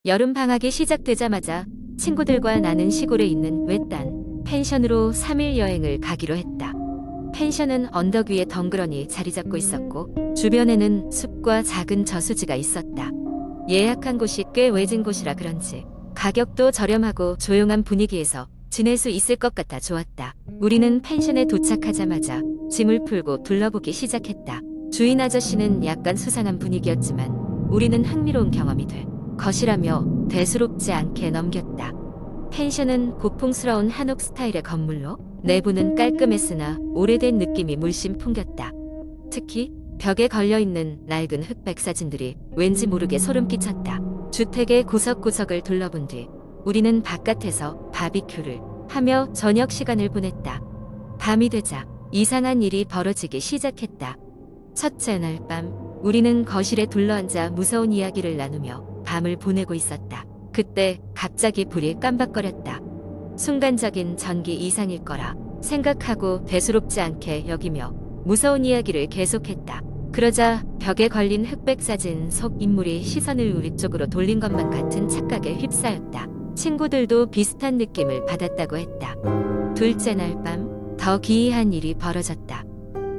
여름 방학이 시작되자마자 친구들과 나는 시골에 있는 외딴 펜션으로 3일 여행을 가기로 했다. 펜션은 언덕 위에 덩그러니 자리 잡고 있었고 주변에는 숲과 작은 저수지가 있었다. 예약한 곳이 꽤 외진 곳이라 그런지 가격도 저렴하고 조용한 분위기에서 지낼 수 있을 것 같아 좋았다. 우리는 펜션에 도착하자마자 짐을 풀고 둘러보기 시작했다. 주인 아저씨는 약간 수상한 분위기였지만 우리는 흥미로운 경험이 돼 것이라며 대수롭지 않게 넘겼다. 펜션은 고풍스러운 한옥 스타일의 건물로 내부는 깔끔했으나 오래된 느낌이 물씬 풍겼다. 특히 벽에 걸려있는 낡은 흑백 사진들이 왠지 모르게 소름 끼쳤다. 주택의 구석구석을 둘러본 뒤 우리는 바깥에서 바비큐를 하며 저녁 시간을 보냈다. 밤이 되자 이상한 일이 벌어지기 시작했다. 첫째 날 밤 우리는 거실에 둘러앉아 무서운 이야기를 나누며 밤을 보내고 있었다. 그때 갑자기 불이 깜박거렸다. 순간적인 전기 이상일 거라 생각하고 대수롭지 않게 여기며 무서운 이야기를 계속했다. 그러자 벽에 걸린 흑백 사진 속 인물이 시선을 우리 쪽으로 돌린 것만 같은 착각에 휩싸였다. 친구들도 비슷한 느낌을 받았다고 했다. 둘째 날 밤 더 기이한 일이 벌어졌다.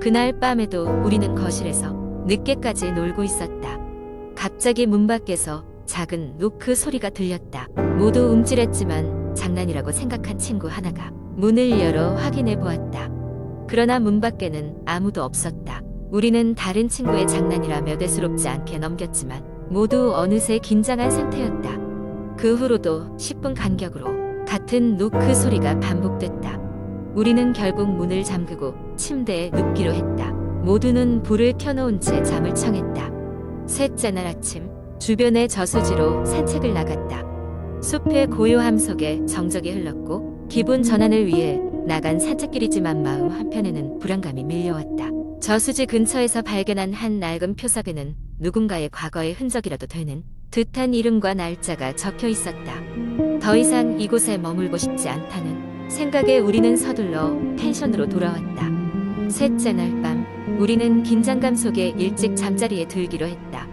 그날 밤에도 우리는 거실에서 늦게까지 놀고 있었다. 갑자기 문 밖에서 작은 노크 소리가 들렸다. 모두 움찔했지만 장난이라고 생각한 친구 하나가 문을 열어 확인해 보았다. 그러나 문 밖에는 아무도 없었다. 우리는 다른 친구의 장난이라며 대수롭지 않게 넘겼지만 모두 어느새 긴장한 상태였다. 그 후로도 10분 간격으로 같은 노크 소리가 반복됐다. 우리는 결국 문을 잠그고 침대에 눕기로 했다. 모두는 불을 켜놓은 채 잠을 청했다. 셋째 날 아침 주변의 저수지로 산책을 나갔다. 숲의 고요함 속에 정적이 흘렀고 기분 전환을 위해 나간 산책길이지만 마음 한편에는 불안감이 밀려왔다. 저수지 근처에서 발견한 한 낡은 표석에는 누군가의 과거의 흔적이라도 되는 듯한 이름과 날짜가 적혀 있었다. 더 이상 이곳에 머물고 싶지 않다는 생각에 우리는 서둘러 펜션으로 돌아왔다. 셋째 날 밤 우리는 긴장감 속에 일찍 잠자리에 들기로 했다.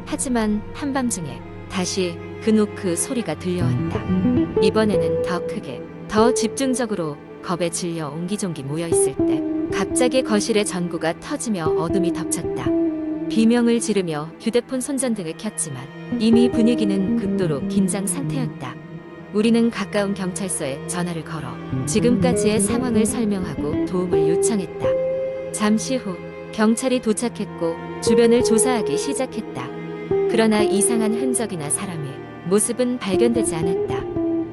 하지만 한밤중에 다시 그 노크 소리가 들려왔다. 이번에는 더 크게, 더 집중적으로 겁에 질려 옹기종기 모여있을 때 갑자기 거실의 전구가 터지며 어둠이 덮쳤다. 비명을 지르며 휴대폰 손전등을 켰지만 이미 분위기는 극도로 긴장 상태였다. 우리는 가까운 경찰서에 전화를 걸어 지금까지의 상황을 설명하고 도움을 요청했다. 잠시 후 경찰이 도착했고 주변을 조사하기 시작했다. 그러나 이상한 흔적이나 사람의 모습은 발견되지 않았다.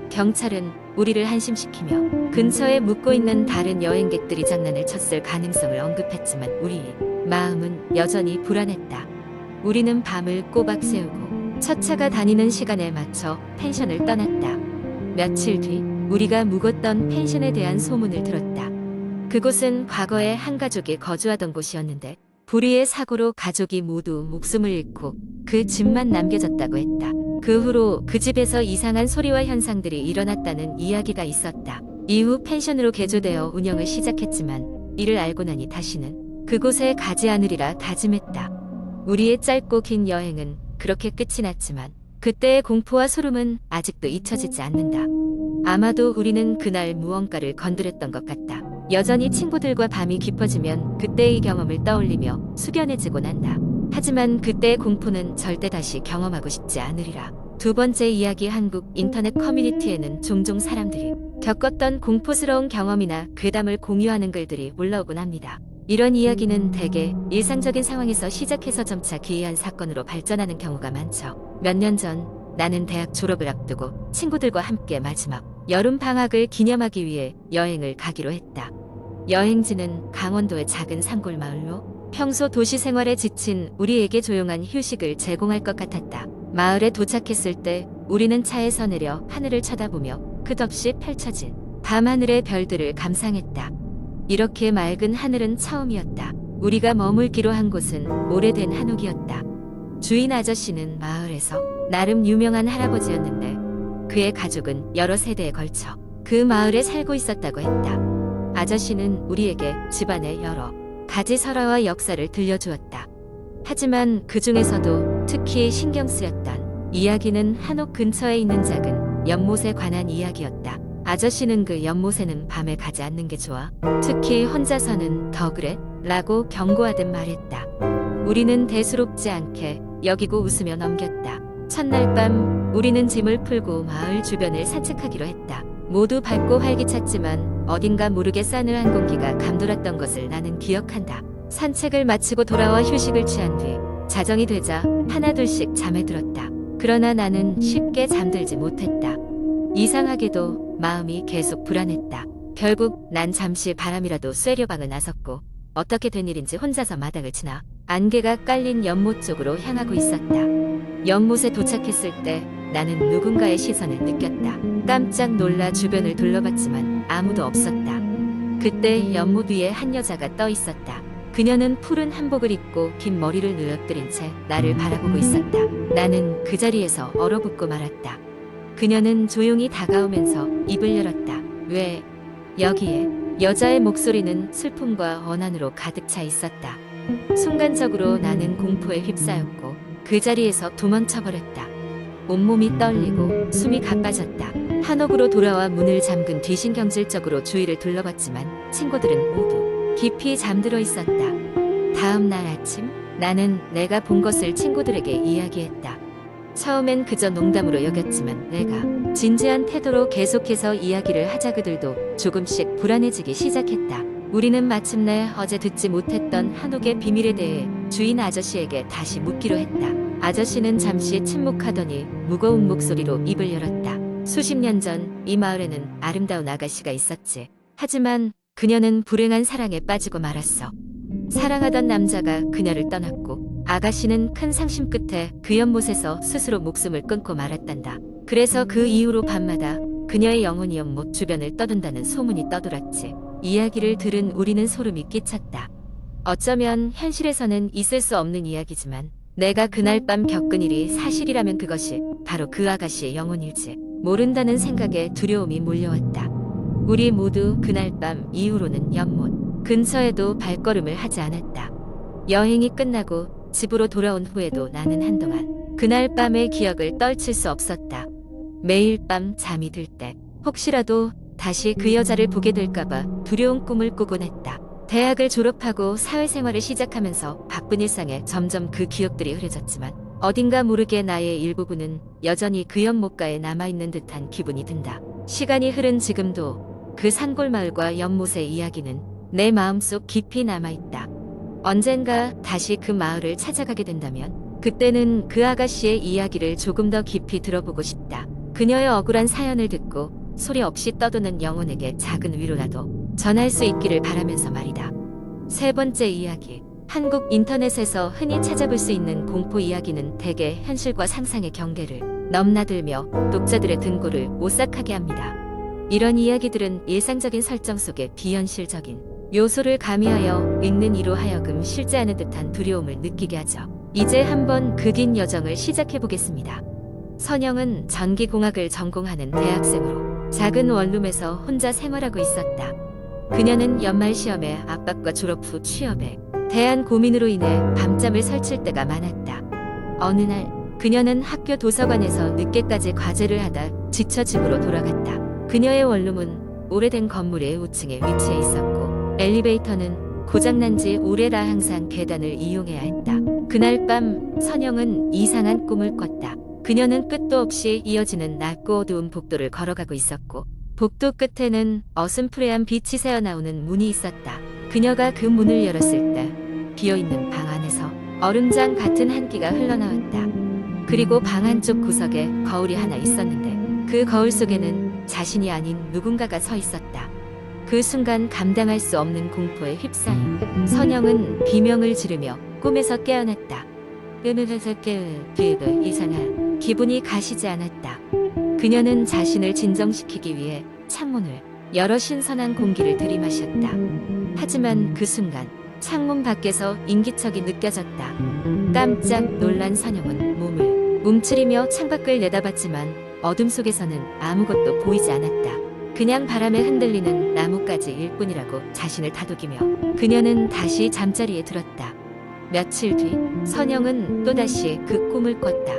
경찰은 우리를 한심시키며 근처에 묵고 있는 다른 여행객들이 장난을 쳤을 가능성을 언급했지만 우리의 마음은 여전히 불안했다. 우리는 밤을 꼬박 새우고 첫 차가 다니는 시간에 맞춰 펜션을 떠났다. 며칠 뒤 우리가 묵었던 펜션에 대한 소문을 들었다. 그곳은 과거에 한 가족이 거주하던 곳이었는데 불의의 사고로 가족이 모두 목숨을 잃고 그 집만 남겨졌다고 했다. 그 후로 그 집에서 이상한 소리와 현상들이 일어났다는 이야기가 있었다. 이후 펜션으로 개조되어 운영을 시작했지만 이를 알고 나니 다시는 그곳에 가지 않으리라 다짐했다. 우리의 짧고 긴 여행은 그렇게 끝이 났지만 그때의 공포와 소름은 아직도 잊혀지지 않는다. 아마도 우리는 그날 무언가를 건드렸던 것 같다. 여전히 친구들과 밤이 깊어지면 그때의 경험을 떠올리며 숙연해지곤 한다. 하지만 그때의 공포는 절대 다시 경험하고 싶지 않으리라. 두 번째 이야기. 한국 인터넷 커뮤니티에는 종종 사람들이 겪었던 공포스러운 경험이나 괴담을 공유하는 글들이 올라오곤 합니다. 이런 이야기는 대개 일상적인 상황에서 시작해서 점차 기이한 사건으로 발전하는 경우가 많죠. 몇 년 전 나는 대학 졸업을 앞두고 친구들과 함께 마지막 여름 방학을 기념하기 위해 여행을 가기로 했다. 여행지는 강원도의 작은 산골 마을로 평소 도시 생활에 지친 우리에게 조용한 휴식을 제공할 것 같았다. 마을에 도착했을 때 우리는 차에서 내려 하늘을 쳐다보며 끝없이 펼쳐진 밤하늘의 별들을 감상했다. 이렇게 맑은 하늘은 처음이었다. 우리가 머물기로 한 곳은 오래된 한옥이었다. 주인 아저씨는 마을에서 나름 유명한 할아버지였는데 그의 가족은 여러 세대에 걸쳐 그 마을에 살고 있었다고 했다. 아저씨는 우리에게 집안의 여러 가지 설화와 역사를 들려주었다. 하지만 그 중에서도 특히 신경 쓰였던 이야기는 한옥 근처에 있는 작은 연못에 관한 이야기였다. 아저씨는 그 연못에는 밤에 가지 않는 게 좋아. 특히 혼자서는 더 그래? 라고 경고하듯 말했다. 우리는 대수롭지 않게 여기고 웃으며 넘겼다. 첫날 밤 우리는 짐을 풀고 마을 주변을 산책하기로 했다. 모두 밝고 활기찼지만 어딘가 모르게 싸늘한 공기가 감돌았던 것을 나는 기억한다. 산책을 마치고 돌아와 휴식을 취한 뒤 자정이 되자 하나둘씩 잠에 들었다. 그러나 나는 쉽게 잠들지 못했다. 이상하게도 마음이 계속 불안했다. 결국 난 잠시 바람이라도 쐬려 방을 나섰고 어떻게 된 일인지 혼자서 마당을 지나 안개가 깔린 연못 쪽으로 향하고 있었다. 연못에 도착했을 때 나는 누군가의 시선을 느꼈다. 깜짝 놀라 주변을 둘러봤지만 아무도 없었다. 그때 연못 위에 한 여자가 떠 있었다. 그녀는 푸른 한복을 입고 긴 머리를 늘어뜨린 채 나를 바라보고 있었다. 나는 그 자리에서 얼어붙고 말았다. 그녀는 조용히 다가오면서 입을 열었다. 왜 여기에? 여자의 목소리는 슬픔과 원한으로 가득 차 있었다. 순간적으로 나는 공포에 휩싸였고 그 자리에서 도망쳐버렸다. 온몸이 떨리고 숨이 가빠졌다. 한옥으로 돌아와 문을 잠근 뒤 신경질적으로 주위를 둘러봤지만 친구들은 모두 깊이 잠들어 있었다. 다음 날 아침 나는 내가 본 것을 친구들에게 이야기했다. 처음엔 그저 농담으로 여겼지만 내가 진지한 태도로 계속해서 이야기를 하자 그들도 조금씩 불안해지기 시작했다. 우리는 마침내 어제 듣지 못했던 한옥의 비밀에 대해 주인 아저씨에게 다시 묻기로 했다. 아저씨는 잠시 침묵하더니 무거운 목소리로 입을 열었다. 수십 년 전 이 마을에는 아름다운 아가씨가 있었지. 하지만 그녀는 불행한 사랑에 빠지고 말았어. 사랑하던 남자가 그녀를 떠났고 아가씨는 큰 상심 끝에 그 연못에서 스스로 목숨을 끊고 말았단다. 그래서 그 이후로 밤마다 그녀의 영혼이 연못 주변을 떠돈다는 소문이 떠돌았지. 이야기를 들은 우리는 소름이 끼쳤다. 어쩌면 현실에서는 있을 수 없는 이야기지만 내가 그날 밤 겪은 일이 사실이라면 그것이 바로 그 아가씨의 영혼일지 모른다는 생각에 두려움이 몰려왔다. 우리 모두 그날 밤 이후로는 연못 근처에도 발걸음을 하지 않았다. 여행이 끝나고 집으로 돌아온 후에도 나는 한동안 그날 밤의 기억을 떨칠 수 없었다. 매일 밤 잠이 들 때 혹시라도 다시 그 여자를 보게 될까봐 두려운 꿈을 꾸곤 했다. 대학을 졸업하고 사회생활을 시작하면서 바쁜 일상에 점점 그 기억들이 흐려졌지만 어딘가 모르게 나의 일부분은 여전히 그 연못가에 남아있는 듯한 기분이 든다. 시간이 흐른 지금도 그 산골마을과 연못의 이야기는 내 마음속 깊이 남아있다. 언젠가 다시 그 마을을 찾아가게 된다면 그때는 그 아가씨의 이야기를 조금 더 깊이 들어보고 싶다. 그녀의 억울한 사연을 듣고 소리 없이 떠도는 영혼에게 작은 위로라도 전할 수 있기를 바라면서 말이다. 세 번째 이야기. 한국 인터넷에서 흔히 찾아볼 수 있는 공포 이야기는 대개 현실과 상상의 경계를 넘나들며 독자들의 등골을 오싹하게 합니다. 이런 이야기들은 일상적인 설정 속에 비현실적인 요소를 가미하여 읽는 이로 하여금 실제 않은 듯한 두려움을 느끼게 하죠. 이제 한번 그 긴 여정을 시작해보겠습니다. 선영은 전기공학을 전공하는 대학생으로 작은 원룸에서 혼자 생활하고 있었다. 그녀는 연말 시험에 압박과 졸업 후 취업에 대한 고민으로 인해 밤잠을 설칠 때가 많았다. 어느 날 그녀는 학교 도서관에서 늦게까지 과제를 하다 지쳐 집으로 돌아갔다. 그녀의 원룸은 오래된 건물의 5층에 위치해 있었고 엘리베이터는 고장난 지 오래라 항상 계단을 이용해야 했다. 그날 밤 선영은 이상한 꿈을 꿨다. 그녀는 끝도 없이 이어지는 낮고 어두운 복도를 걸어가고 있었고 복도 끝에는 어슴푸레한 빛이 새어나오는 문이 있었다. 그녀가 그 문을 열었을 때 비어있는 방 안에서 얼음장 같은 한기가 흘러나왔다. 그리고 방 한쪽 구석에 거울이 하나 있었는데 그 거울 속에는 자신이 아닌 누군가가 서 있었다. 그 순간 감당할 수 없는 공포에 휩싸인 선영은 비명을 지르며 꿈에서 깨어났다. 꿈에서 깨어 이상한 기분이 가시지 않았다. 그녀는 자신을 진정시키기 위해 창문을 열어 신선한 공기를 들이마셨다. 하지만 그 순간 창문 밖에서 인기척이 느껴졌다. 깜짝 놀란 선영은 몸을 움츠리며 창밖을 내다봤지만 어둠 속에서는 아무것도 보이지 않았다. 그냥 바람에 흔들리는 나뭇가지일 뿐이라고 자신을 다독이며 그녀는 다시 잠자리에 들었다. 며칠 뒤 선영은 또다시 그 꿈을 꿨다.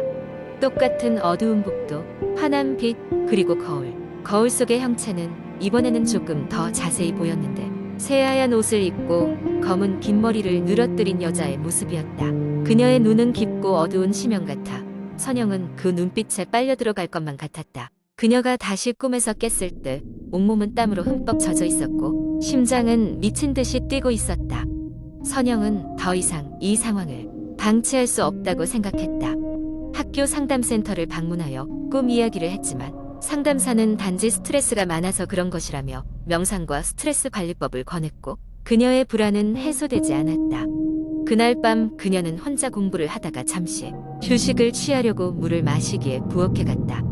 똑같은 어두운 복도, 환한 빛, 그리고 거울. 거울 속의 형체는 이번에는 조금 더 자세히 보였는데 새하얀 옷을 입고 검은 긴 머리를 늘어뜨린 여자의 모습이었다. 그녀의 눈은 깊고 어두운 심연 같아 선영은 그 눈빛에 빨려 들어갈 것만 같았다. 그녀가 다시 꿈에서 깼을 때 온몸은 땀으로 흠뻑 젖어 있었고 심장은 미친 듯이 뛰고 있었다. 선영은 더 이상 이 상황을 방치할 수 없다고 생각했다. 학교 상담센터를 방문하여 꿈 이야기를 했지만 상담사는 단지 스트레스가 많아서 그런 것이라며 명상과 스트레스 관리법을 권했고 그녀의 불안은 해소되지 않았다. 그날 밤 그녀는 혼자 공부를 하다가 잠시 휴식을 취하려고 물을 마시기에 부엌에 갔다.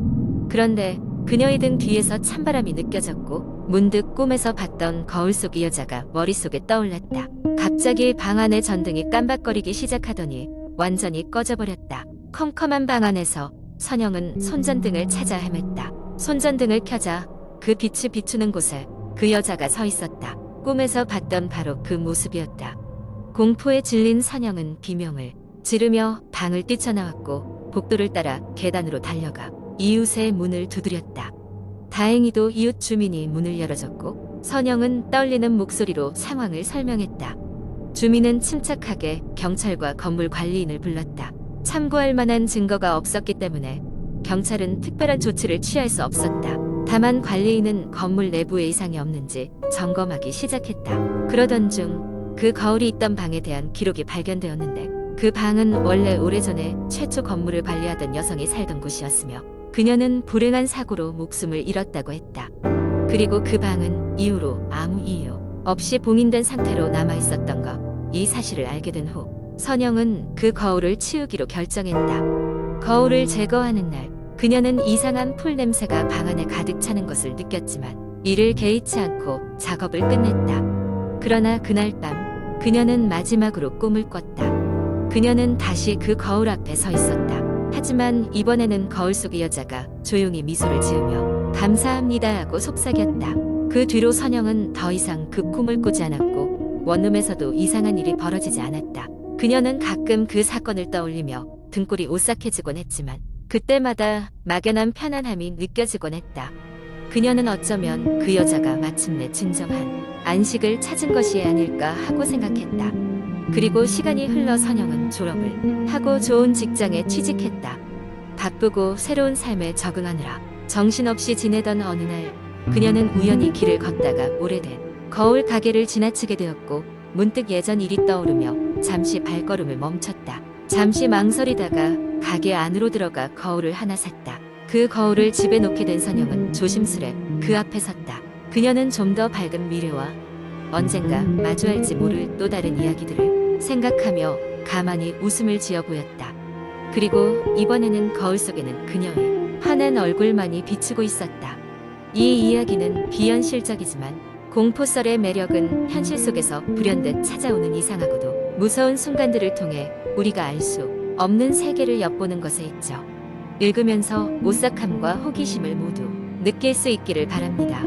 그런데 그녀의 등 뒤에서 찬바람이 느껴졌고 문득 꿈에서 봤던 거울 속 이 여자가 머릿속에 떠올랐다. 갑자기 방 안의 전등이 깜박거리기 시작하더니 완전히 꺼져버렸다. 컴컴한 방 안에서 선영은 손전등을 찾아 헤맸다. 손전등을 켜자 그 빛이 비추는 곳에 그 여자가 서 있었다. 꿈에서 봤던 바로 그 모습이었다. 공포에 질린 선영은 비명을 지르며 방을 뛰쳐나왔고 복도를 따라 계단으로 달려가 이웃의 문을 두드렸다. 다행히도 이웃 주민이 문을 열어줬고 선영은 떨리는 목소리로 상황을 설명했다. 주민은 침착하게 경찰과 건물 관리인을 불렀다. 참고할 만한 증거가 없었기 때문에 경찰은 특별한 조치를 취할 수 없었다. 다만 관리인은 건물 내부에 이상이 없는지 점검하기 시작했다. 그러던 중 그 거울이 있던 방에 대한 기록이 발견되었는데 그 방은 원래 오래전에 최초 건물을 관리하던 여성이 살던 곳이었으며 그녀는 불행한 사고로 목숨을 잃었다고 했다. 그리고 그 방은 이후로 아무 이유 없이 봉인된 상태로 남아있었던 것. 이 사실을 알게 된 후 선영은 그 거울을 치우기로 결정했다. 거울을 제거하는 날 그녀는 이상한 풀 냄새가 방 안에 가득 차는 것을 느꼈지만 이를 개의치 않고 작업을 끝냈다. 그러나 그날 밤 그녀는 마지막으로 꿈을 꿨다. 그녀는 다시 그 거울 앞에 서 있었다. 하지만 이번에는 거울 속의 여자가 조용히 미소를 지으며 감사합니다 하고 속삭였다. 그 뒤로 선영은 더 이상 그 꿈을 꾸지 않았고 원룸에서도 이상한 일이 벌어지지 않았다. 그녀는 가끔 그 사건을 떠올리며 등골이 오싹해지곤 했지만 그때마다 막연한 편안함이 느껴지곤 했다. 그녀는 어쩌면 그 여자가 마침내 진정한 안식을 찾은 것이 아닐까 하고 생각했다. 그리고 시간이 흘러 선영은 졸업을 하고 좋은 직장에 취직했다. 바쁘고 새로운 삶에 적응하느라 정신없이 지내던 어느 날 그녀는 우연히 길을 걷다가 오래된 거울 가게를 지나치게 되었고 문득 예전 일이 떠오르며 잠시 발걸음을 멈췄다. 잠시 망설이다가 가게 안으로 들어가 거울을 하나 샀다. 그 거울을 집에 놓게 된 선영은 조심스레 그 앞에 섰다. 그녀는 좀 더 밝은 미래와 언젠가 마주할지 모를 또 다른 이야기들을 생각하며 가만히 웃음을 지어 보였다. 그리고 이번에는 거울 속에는 그녀의 환한 얼굴만이 비추고 있었다. 이 이야기는 비현실적이지만 공포썰의 매력은 현실 속에서 불현듯 찾아오는 이상하고도 무서운 순간들을 통해 우리가 알 수 없는 세계를 엿보는 것에 있죠. 읽으면서 오싹함과 호기심을 모두 느낄 수 있기를 바랍니다.